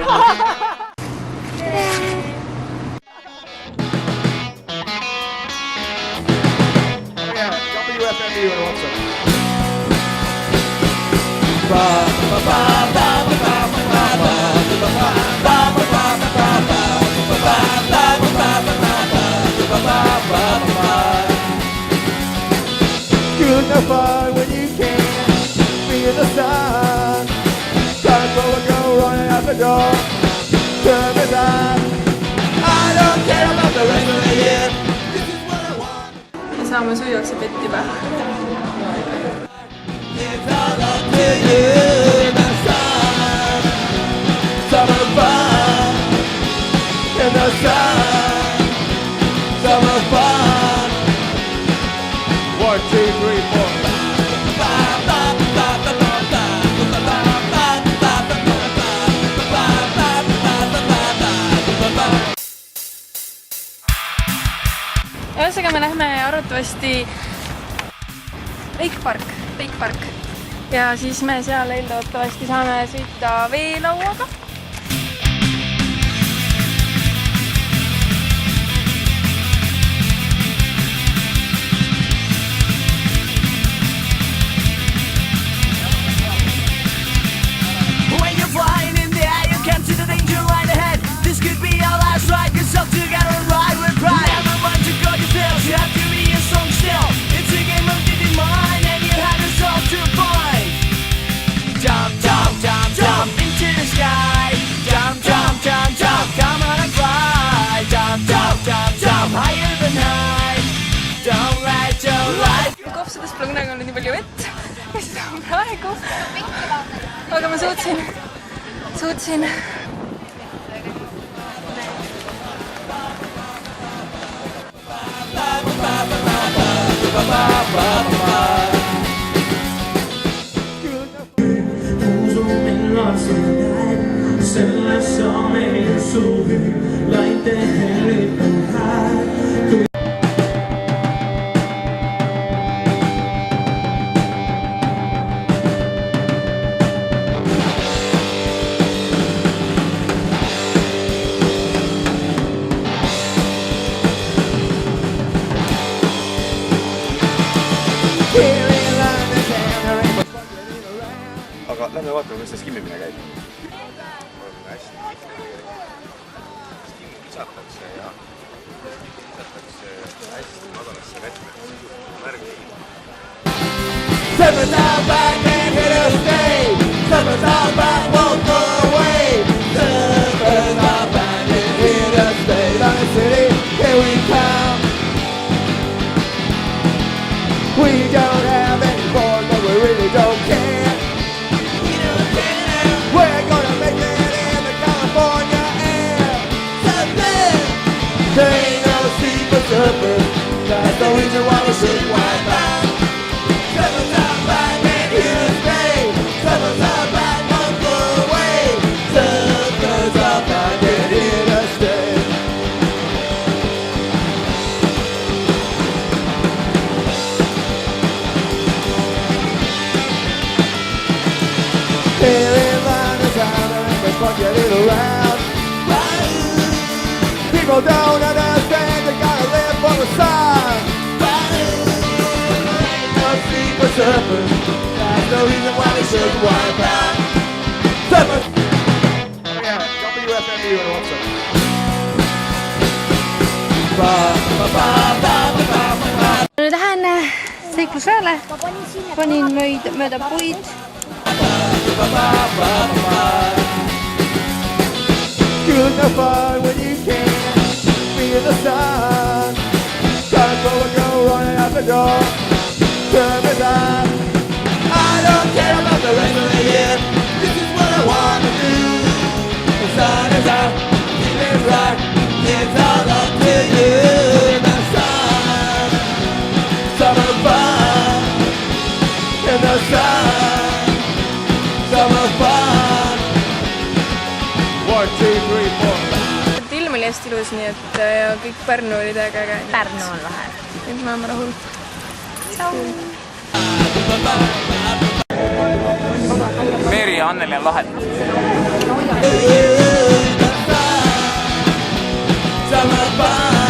WFMU and what's up? Good enough fun when you can be in the sun. Time for a girl running out the door. Turn is on. I don't care about the rest of the year. This is what I want. Me saame süüaks ja petti või? It's all up to you. The sun, summer fun. In the sun, summer fun. 1, 2, 3, 4. Ühesõnaga me lähme arvatavasti Lake Park ja siis me seal eeldatavasti saame sõita veelauaga. Kopsades pole kunagi olnud nii palju vett, kui seda on praegu. Aga ma suutsin. Aga lähme vaatame, kuidas see skimmimine käib. On hästi lihtne. Skimmi visatakse ja hästi madalasse vette. Märgi. Summer's out back and here to stay. Summer's out back, won't go away. Summer's out back and here to stay. Down the city, here we come. We don't have any more, but we really don't care. We're gonna make it in the California air. Something. There ain't no secret surface. That's the reason why we should wipe out. Summer's out back and here to stay. Summer's out back, won't go away. Summer's out back and here to stay. Get it around. People don't understand, you gotta live for the sun. Ain't no secret surface. That's the reason why we should wipe out. Summer. WFMU and what's up? Nüüd lähen seiklusrajale, panin mööda puid. Good enough fun when you can be in the sun. Time for a girl running out the door. Turn is on. I don't care about the rest of the year. This is what I want to do. The sun is out, it is right. It's all up to you. The sun, summer fun. In the sun, summer fun. 1, 2, 3, 4. Ilm oli hästi ilus, nii et ja kõik Pärnu oli täiega äge. Pärnu on lahe. Nüüd me oleme rahul. Meeri ja Anneli on lahedad. summer fun.